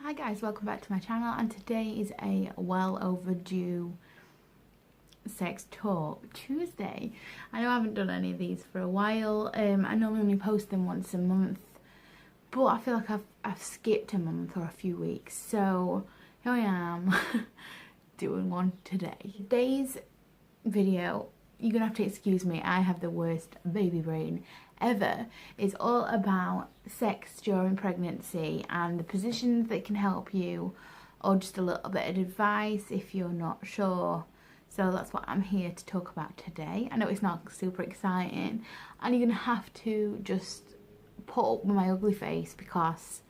Hi guys, welcome back to my channel, and today is a well overdue sex talk Tuesday. I know I haven't done any of these for a while. I normally only post them once a month, but I feel like I've skipped a month or a few weeks, so here I am doing one today. Today's video, you're gonna have to excuse me, I have the worst baby brain ever. It's all about sex during pregnancy and the positions that can help you, or just a little bit of advice if you're not sure. So that's what I'm here to talk about today. I know it's not super exciting, and you're gonna have to just put up with my ugly face because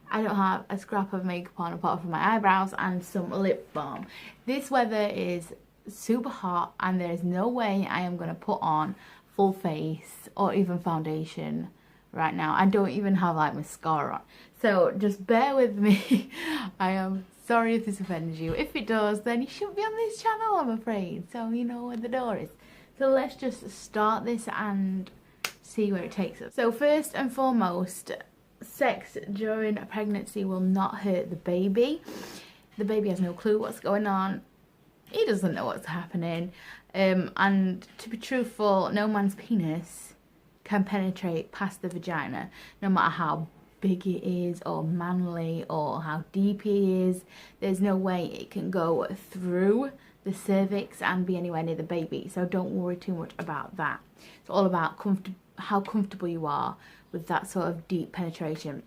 I don't have a scrap of makeup on apart from my eyebrows and some lip balm. This weather is super hot and there is no way I am gonna put on full face or even foundation right now. I don't even have like mascara on, so just bear with me. I am sorry if this offends you. If it does, then you shouldn't be on this channel, I'm afraid. So you know where the door is. So let's just start this and see where it takes us. So first and foremost, sex during a pregnancy will not hurt the baby. The baby has no clue what's going on. He doesn't know what's happening, and to be truthful, no man's penis can penetrate past the vagina, no matter how big it is or manly or how deep it is. There's no way it can go through the cervix and be anywhere near the baby, so don't worry too much about that. It's all about how comfortable you are with that sort of deep penetration.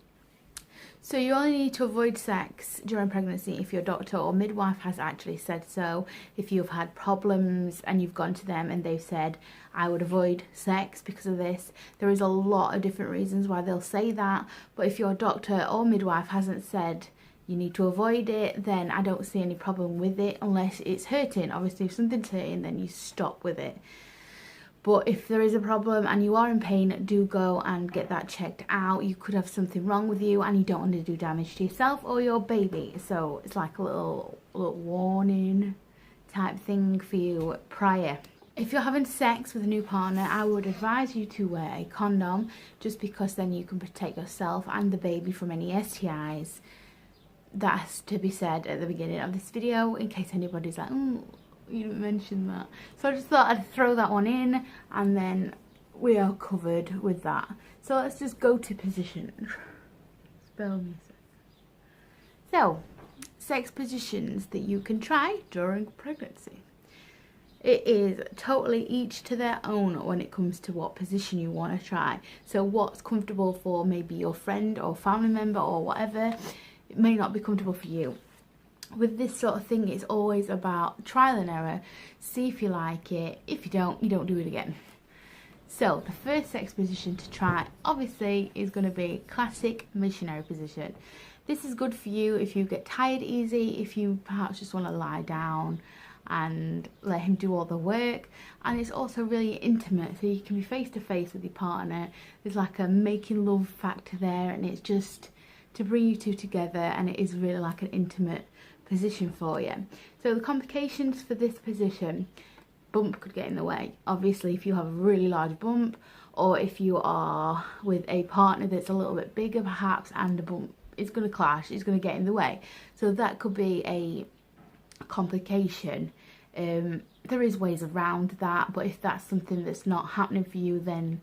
So you only need to avoid sex during pregnancy if your doctor or midwife has actually said so. If you've had problems and you've gone to them and they've said, I would avoid sex because of this, there is a lot of different reasons why they'll say that. But if your doctor or midwife hasn't said you need to avoid it, then I don't see any problem with it unless it's hurting. Obviously, if something's hurting, then you stop with it. But if there is a problem and you are in pain, do go and get that checked out. You could have something wrong with you and you don't want to do damage to yourself or your baby. So it's like a little warning type thing for you prior. If you're having sex with a new partner, I would advise you to wear a condom, just because then you can protect yourself and the baby from any STIs. That's to be said at the beginning of this video, in case anybody's like, you didn't mention that. So I just thought I'd throw that one in, and then we are covered with that. So let's just go to position. Spell me. So, sex positions that you can try during pregnancy. It is totally each to their own when it comes to what position you want to try. So what's comfortable for maybe your friend or family member or whatever, it may not be comfortable for you. With this sort of thing, it's always about trial and error. See if you like it. If you don't do it again. So the first sex position to try obviously is going to be classic missionary position. This is good for you if you get tired easy, if you perhaps just want to lie down and let him do all the work. And it's also really intimate, so you can be face to face with your partner. There's like a making love factor there, and it's just to bring you two together, and it is really like an intimate position for you. So the complications for this position, bump could get in the way. Obviously, if you have a really large bump, or if you are with a partner that's a little bit bigger perhaps, and the bump is going to clash, it's going to get in the way. So that could be a complication. There is ways around that, but if that's something that's not happening for you, then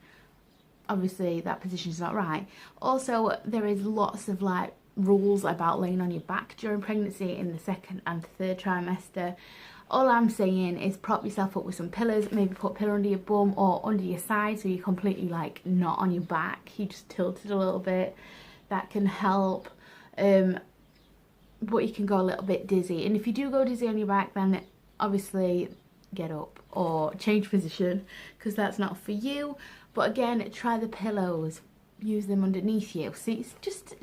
obviously that position is not right. Also, there is lots of like rules about laying on your back during pregnancy in the second and third trimester. All I'm saying is prop yourself up with some pillows, maybe put a pillow under your bum or under your side so you're completely like not on your back, you just tilted a little bit. That can help. But you can go a little bit dizzy, and if you do go dizzy on your back, then obviously get up or change position, because that's not for you. But again, try the pillows, use them underneath you. See, it's just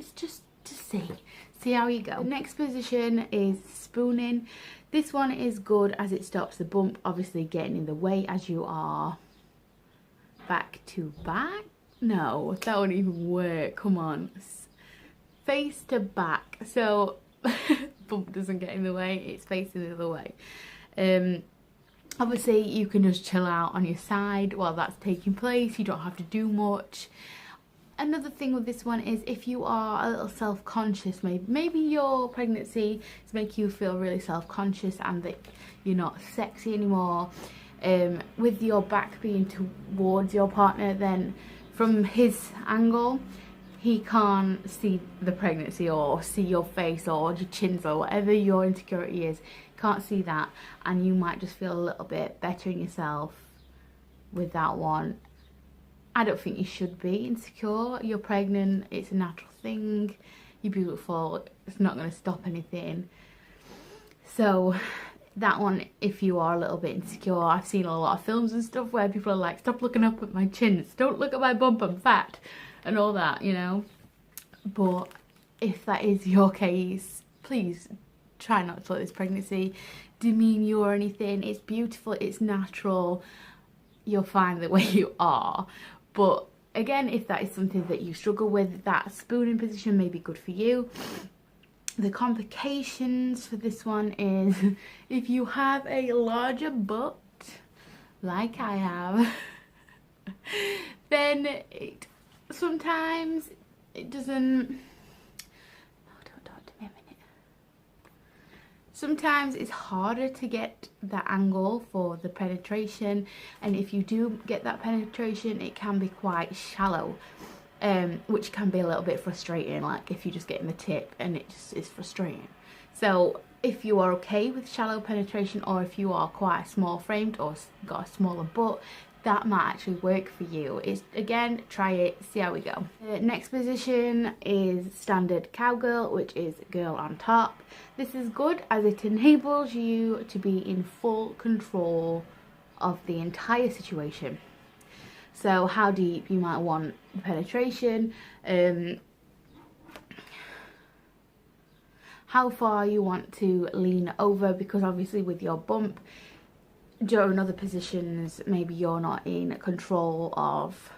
to see how you go. The next position is spooning. This one is good as it stops the bump obviously getting in the way as you are back to back. No, that wouldn't even work. Come on, face to back, so bump doesn't get in the way, it's facing the other way. Obviously you can just chill out on your side while that's taking place. You don't have to do much. Another thing with this one is if you are a little self-conscious, maybe your pregnancy is making you feel really self-conscious and that you're not sexy anymore, with your back being towards your partner, then from his angle he can't see the pregnancy or see your face or your chins or whatever your insecurity is, can't see that, and you might just feel a little bit better in yourself with that one. I don't think you should be insecure. You're pregnant, it's a natural thing, you're beautiful, it's not going to stop anything. So that one, if you are a little bit insecure, I've seen a lot of films and stuff where people are like, stop looking up at my chins, don't look at my bump, I'm fat, and all that, you know. But if that is your case, please try not to let this pregnancy demean you or anything. It's beautiful, it's natural, you're fine the way you are. But again, if that is something that you struggle with, that spooning position may be good for you. The complications for this one is if you have a larger butt, like I have, then sometimes it doesn't... Sometimes it's harder to get that angle for the penetration, and if you do get that penetration, it can be quite shallow, which can be a little bit frustrating, like if you're just getting the tip and it just is frustrating. So if you are okay with shallow penetration, or if you are quite small framed or got a smaller butt, that might actually work for you. It's, again, try it, see how we go. The next position is standard cowgirl, which is girl on top. This is good as it enables you to be in full control of the entire situation. So how deep you might want the penetration, how far you want to lean over, because obviously with your bump, during other positions, maybe you're not in control of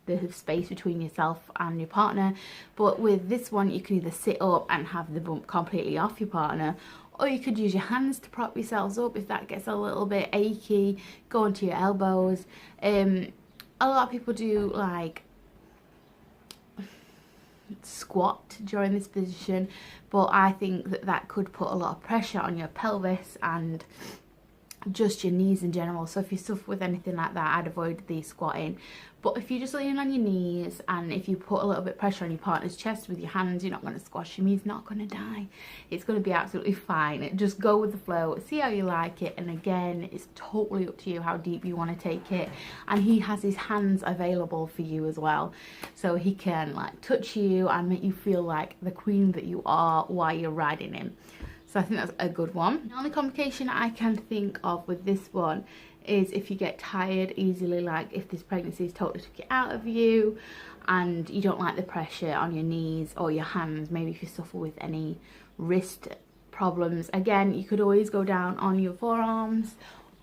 the space between yourself and your partner, but with this one you can either sit up and have the bump completely off your partner, or you could use your hands to prop yourselves up if that gets a little bit achy. Go onto your elbows. A lot of people do like squat during this position, but I think that that could put a lot of pressure on your pelvis and just your knees in general. So if you suffer with anything like that, I'd avoid the squatting. But if you're just leaning on your knees and if you put a little bit of pressure on your partner's chest with your hands, you're not going to squash him, he's not going to die, it's going to be absolutely fine. Just go with the flow, see how you like it, and again, it's totally up to you how deep you want to take it. And he has his hands available for you as well, so he can like touch you and make you feel like the queen that you are while you're riding him. So I think that's a good one. The only complication I can think of with this one is if you get tired easily, like if this pregnancy has totally took it out of you and you don't like the pressure on your knees or your hands, maybe if you suffer with any wrist problems, again, you could always go down on your forearms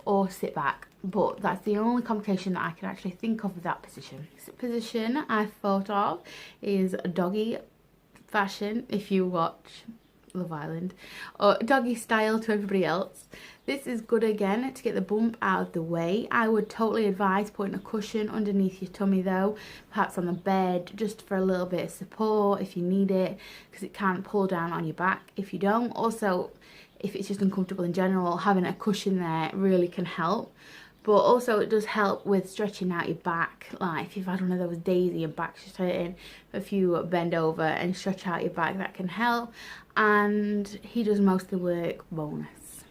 or sit back. But that's the only complication that I can actually think of with that position. This position I thought of is doggy fashion, if you watch Love Island, or doggy style to everybody else. This is good again to get the bump out of the way. I would totally advise putting a cushion underneath your tummy though, perhaps on the bed, just for a little bit of support if you need it, because it can pull down on your back if you don't. Also, if it's just uncomfortable in general, having a cushion there really can help. But also it does help with stretching out your back. Like if you've had one of those days your back's just hurting, if you bend over and stretch out your back, that can help. And he does most of the work, bonus.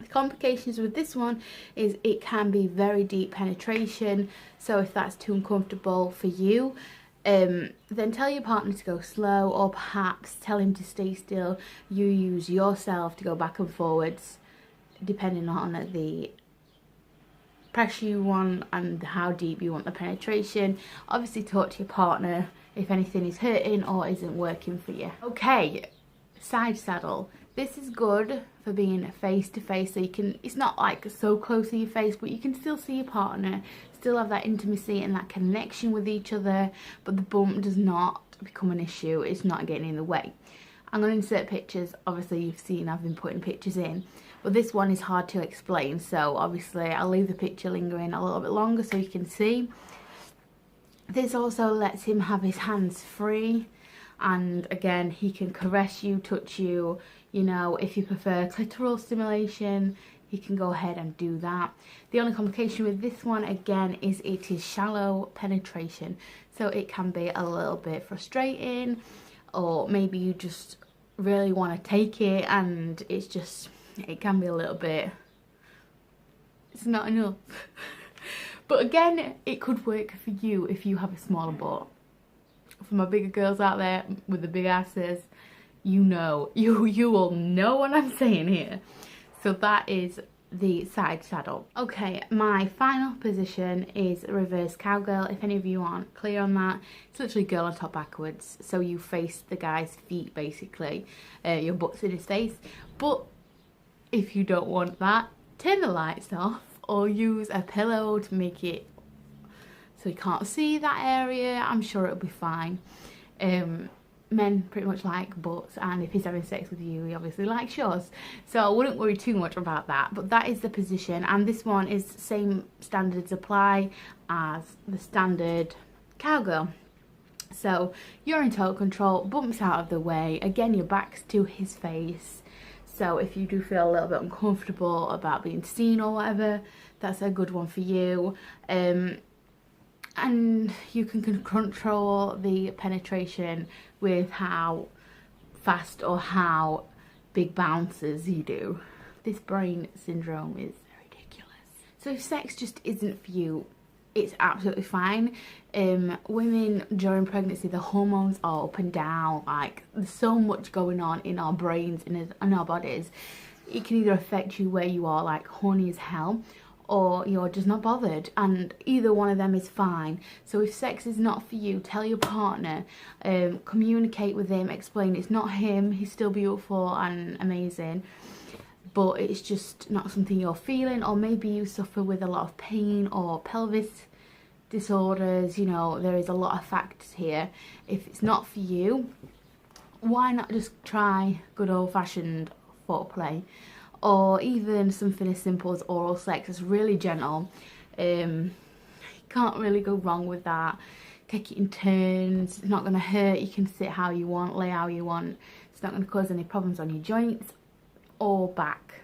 The complications with this one is it can be very deep penetration, so if that's too uncomfortable for you, then tell your partner to go slow, or perhaps tell him to stay still. You use yourself to go back and forwards depending on the pressure you want and how deep you want the penetration. Obviously talk to your partner if anything is hurting or isn't working for you. Okay, side saddle. This is good for being face to face, so you can, it's not like so close to your face, but you can still see your partner, still have that intimacy and that connection with each other, but the bump does not become an issue, it's not getting in the way. I'm going to insert pictures. Obviously you've seen I've been putting pictures in, but this one is hard to explain, so obviously I'll leave the picture lingering a little bit longer so you can see. This also lets him have his hands free, and again, he can caress you, touch you, you know, if you prefer clitoral stimulation, he can go ahead and do that. The only complication with this one, again, is it is shallow penetration, so it can be a little bit frustrating, or maybe you just really want to take it and it's just, it can be a little bit, it's not enough. But again, it could work for you if you have a smaller butt. For my bigger girls out there with the big asses, you know, you will know what I'm saying here. So that is the side saddle. Okay, my final position is reverse cowgirl. If any of you aren't clear on that, it's literally girl on top backwards. So you face the guy's feet basically, your butt's in his face. But if you don't want that, turn the lights off or use a pillow to make it so you can't see that area. I'm sure it'll be fine. Men pretty much like butts, and if he's having sex with you, he obviously likes yours. So I wouldn't worry too much about that, but that is the position, and this one is same standards apply as the standard cowgirl. So you're in total control, bumps out of the way, again your back's to his face. So if you do feel a little bit uncomfortable about being seen or whatever, that's a good one for you. And you can control the penetration with how fast or how big bounces you do. This brain syndrome is ridiculous. So if sex just isn't for you, it's absolutely fine. Women during pregnancy, the hormones are up and down, like there's so much going on in our brains and in our bodies. It can either affect you where you are like horny as hell, or you're just not bothered, and either one of them is fine. So if sex is not for you, tell your partner, communicate with him, explain it's not him, he's still beautiful and amazing, but it's just not something you're feeling, or maybe you suffer with a lot of pain or pelvis disorders, you know, there is a lot of factors here. If it's not for you, why not just try good old-fashioned foreplay? Or even something as simple as oral sex. It's really gentle. You can't really go wrong with that. Take it in turns. It's not going to hurt. You can sit how you want, lay how you want. It's not going to cause any problems on your joints or back.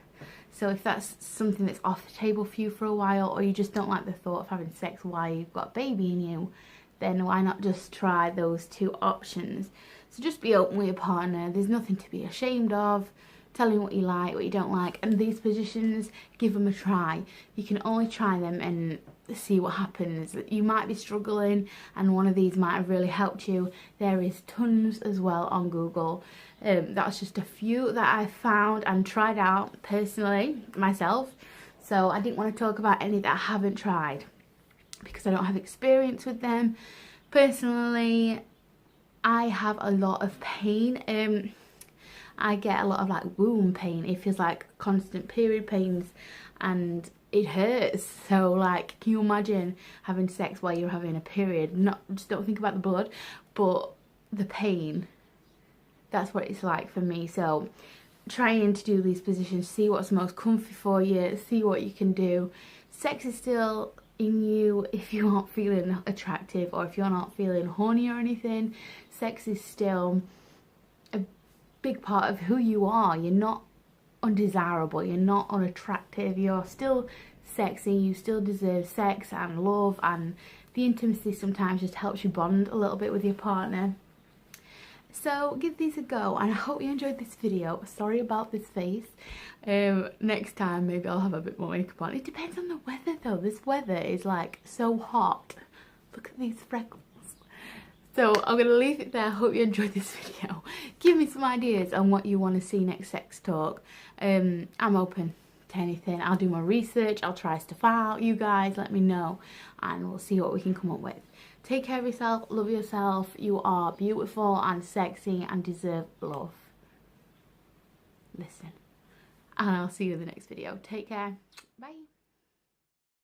So if that's something that's off the table for you for a while, or you just don't like the thought of having sex while you've got a baby in you, then why not just try those two options? So just be open with your partner. There's nothing to be ashamed of. Tell him what you like, what you don't like, and these positions, give them a try. You can only try them and see what happens. You might be struggling and one of these might have really helped you. There is tons as well on Google. That's just a few that I found and tried out personally myself. So I didn't want to talk about any that I haven't tried because I don't have experience with them. Personally, I have a lot of pain. I get a lot of like womb pain. It feels like constant period pains and it hurts. So like, can you imagine having sex while you're having a period? Not, just don't think about the blood, but the pain. That's what it's like for me. So trying to do these positions, see what's most comfy for you, see what you can do. Sex is still in you if you aren't feeling attractive or if you're not feeling horny or anything. Sex is still a big part of who you are. You're not undesirable, you're not unattractive, you're still sexy, you still deserve sex and love, and the intimacy sometimes just helps you bond a little bit with your partner. So give these a go, and I hope you enjoyed this video. Sorry about this face. Next time maybe I'll have a bit more makeup on. It depends on the weather though. This weather is like so hot. Look at these freckles. So I'm going to leave it there. I hope you enjoyed this video. Give me some ideas on what you want to see next sex talk. I'm open to anything. I'll do my research. I'll try stuff out. You guys let me know and we'll see what we can come up with. Take care of yourself. Love yourself. You are beautiful and sexy and deserve love. Listen. And I'll see you in the next video. Take care. Bye.